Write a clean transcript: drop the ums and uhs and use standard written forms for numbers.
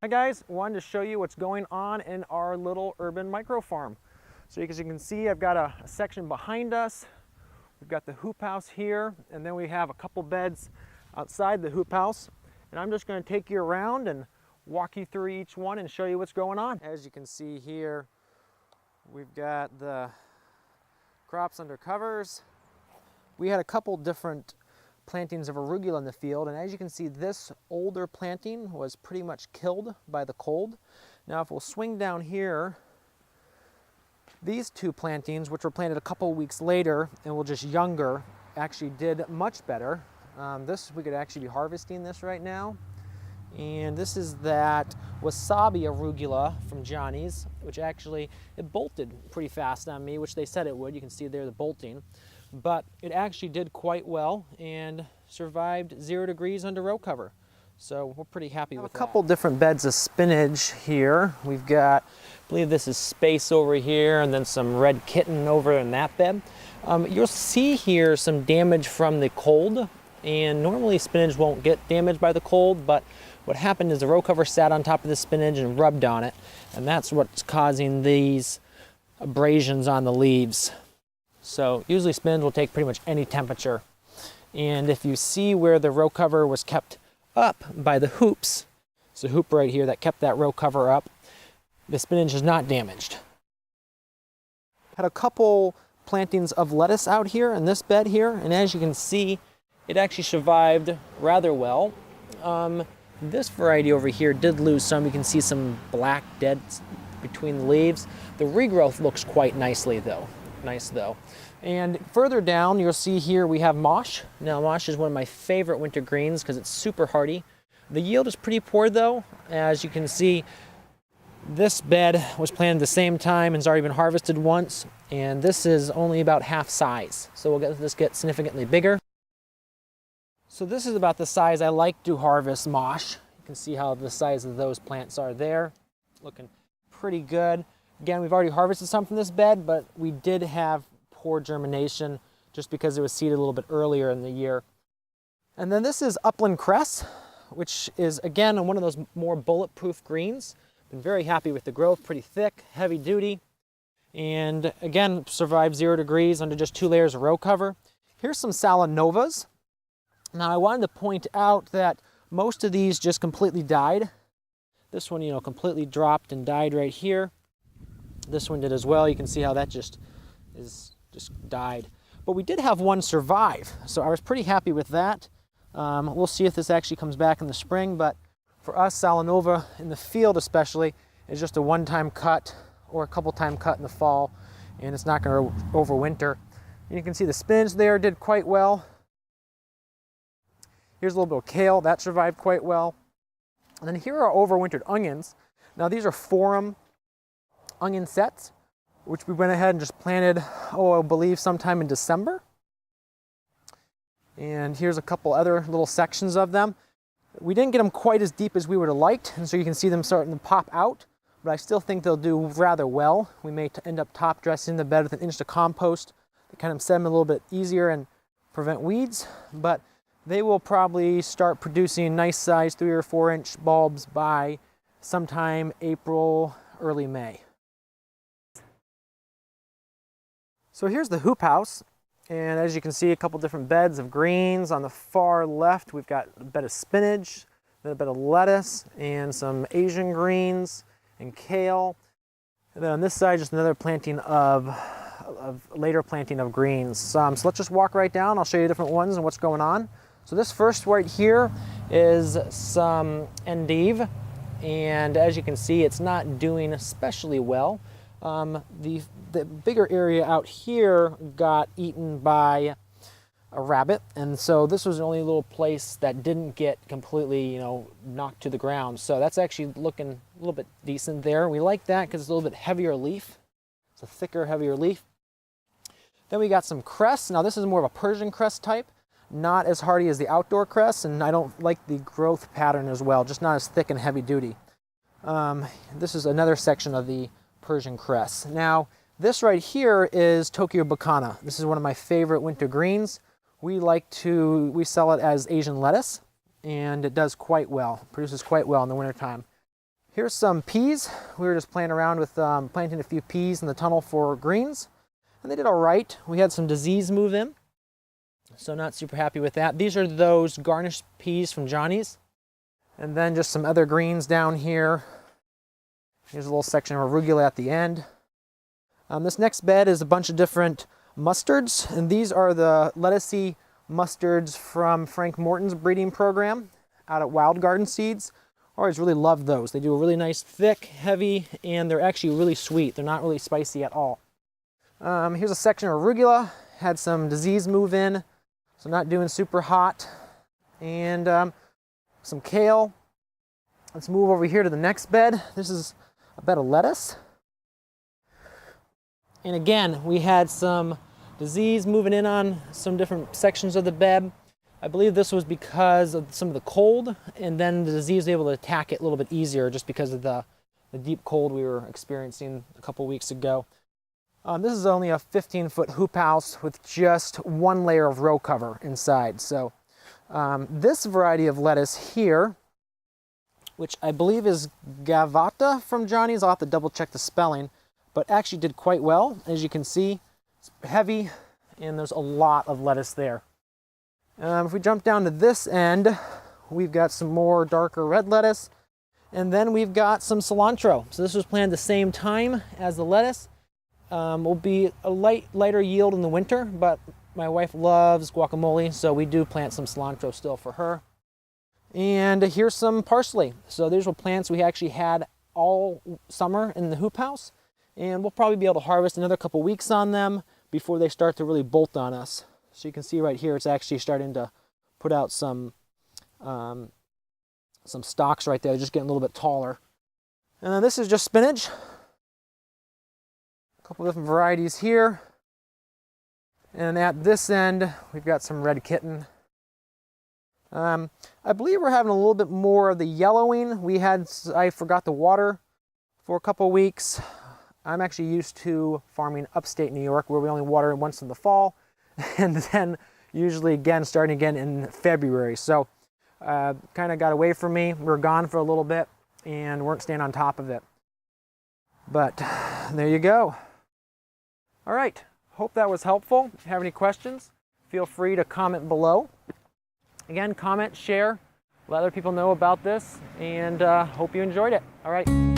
Hi guys, wanted to show you what's going on in our little urban micro farm. So as you can see, I've got a section behind us. We've got the hoop house here, and then we have a couple beds outside the hoop house. And I'm just going to take you around and walk you through each one and show you what's going on. As you can see here, we've got the crops under covers. We had a couple different plantings of arugula in the field, and as you can see, this older planting was pretty much killed by the cold. Now if we'll swing down here, these two plantings, which were planted a couple weeks later and were just younger, actually did much better. This, we could actually be harvesting this right now. And this is that wasabi arugula from Johnny's, which actually, it bolted pretty fast on me, which they said it would. You can see there the bolting. But it actually did quite well and survived 0 degrees under row cover. So we're pretty happy with that. A couple different beds of spinach here. We've got, I believe this is space over here, and then some red kitten over in that bed. You'll see here some damage from the cold, and normally spinach won't get damaged by the cold, but what happened is the row cover sat on top of the spinach and rubbed on it, and that's what's causing these abrasions on the leaves. So usually spinach will take pretty much any temperature. And if you see where the row cover was kept up by the hoops, it's a hoop right here that kept that row cover up, the spinach is not damaged. Had a couple plantings of lettuce out here in this bed here, and as you can see, it actually survived rather well. This variety over here did lose some. You can see some black dead between the leaves. The regrowth looks quite nicely though. Nice though. And further down, you'll see here we have mosh. Now mosh is one of my favorite winter greens because it's super hardy. The yield is pretty poor though. As you can see, this bed was planted at the same time and has already been harvested once, and this is only about half size. So we'll get this get significantly bigger. So this is about the size I like to harvest mosh. You can see how the size of those plants are there. Looking pretty good. Again, we've already harvested some from this bed, but we did have poor germination just because it was seeded a little bit earlier in the year. And then this is upland cress, which is again one of those more bulletproof greens. Been very happy with the growth, pretty thick, heavy duty, and again survived 0 degrees under just 2 layers of row cover. Here's some Salanovas. Now I wanted to point out that most of these just completely died. This one, completely dropped and died right here. This one did as well. You can see how that just died. But we did have one survive, so I was pretty happy with that. We'll see if this actually comes back in the spring, but for us, Salanova in the field especially is just a one-time cut or a couple-time cut in the fall, and it's not going to overwinter. You can see the spinach there did quite well. Here's a little bit of kale, that survived quite well. And then here are overwintered onions. Now these are Forum onion sets, which we went ahead and just planted, I believe sometime in December. And here's a couple other little sections of them. We didn't get them quite as deep as we would have liked, and so you can see them starting to pop out, but I still think they'll do rather well. We may end up top dressing the bed with an inch of compost to kind of set them a little bit easier and prevent weeds, but they will probably start producing nice size 3 or 4 inch bulbs by sometime April, early May. So here's the hoop house, and as you can see, a couple different beds of greens. On the far left, we've got a bed of spinach, then a bed of lettuce, and some Asian greens and kale. And then on this side, just another planting later planting of greens. So let's just walk right down. I'll show you different ones and what's going on. So this first right here is some endive, and as you can see, it's not doing especially well. The bigger area out here got eaten by a rabbit, and so this was the only little place that didn't get completely, knocked to the ground. So that's actually looking a little bit decent there. We like that because it's a little bit heavier leaf. It's a thicker, heavier leaf. Then we got some cress. Now this is more of a Persian cress type, not as hardy as the outdoor cress, and I don't like the growth pattern as well, just not as thick and heavy duty. This is another section of the Persian cress. Now, this right here is Tokyo Bacana. This is one of my favorite winter greens. We sell it as Asian lettuce, and it does quite well, produces quite well in the wintertime. Here's some peas. We were just playing around with planting a few peas in the tunnel for greens, and they did all right. We had some disease move in, so not super happy with that. These are those garnished peas from Johnny's. And then just some other greens down here. Here's a little section of arugula at the end. This next bed is a bunch of different mustards, and these are the lettucey mustards from Frank Morton's breeding program out at Wild Garden Seeds. I always really loved those. They do a really nice, thick, heavy, and they're actually really sweet. They're not really spicy at all. Here's a section of arugula. Had some disease move in, so not doing super hot. And some kale. Let's move over here to the next bed. This is a bed of lettuce. And again, we had some disease moving in on some different sections of the bed. I believe this was because of some of the cold, and then the disease was able to attack it a little bit easier just because of the deep cold we were experiencing a couple weeks ago. This is only a 15-foot hoop house with just one layer of row cover inside. So this variety of lettuce here, which I believe is Gavata from Johnny's, I'll have to double check the spelling, but actually did quite well. As you can see, it's heavy and there's a lot of lettuce there. If we jump down to this end, we've got some more darker red lettuce, and then we've got some cilantro. So this was planted the same time as the lettuce. Will be a lighter yield in the winter, but my wife loves guacamole, so we do plant some cilantro still for her. And here's some parsley. So these were plants we actually had all summer in the hoop house, and we'll probably be able to harvest another couple weeks on them before they start to really bolt on us. So you can see right here, it's actually starting to put out some stalks right there, just getting a little bit taller. And then this is just spinach. A couple different varieties here. And at this end, we've got some red kitten. I believe we're having a little bit more of the yellowing. I forgot to water for a couple weeks. I'm actually used to farming upstate New York, where we only water once in the fall, and then usually starting again in February. So kind of got away from me. We were gone for a little bit and weren't staying on top of it. But there you go. All right, hope that was helpful. If you have any questions, feel free to comment below. Again, comment, share, let other people know about this, and hope you enjoyed it. All right.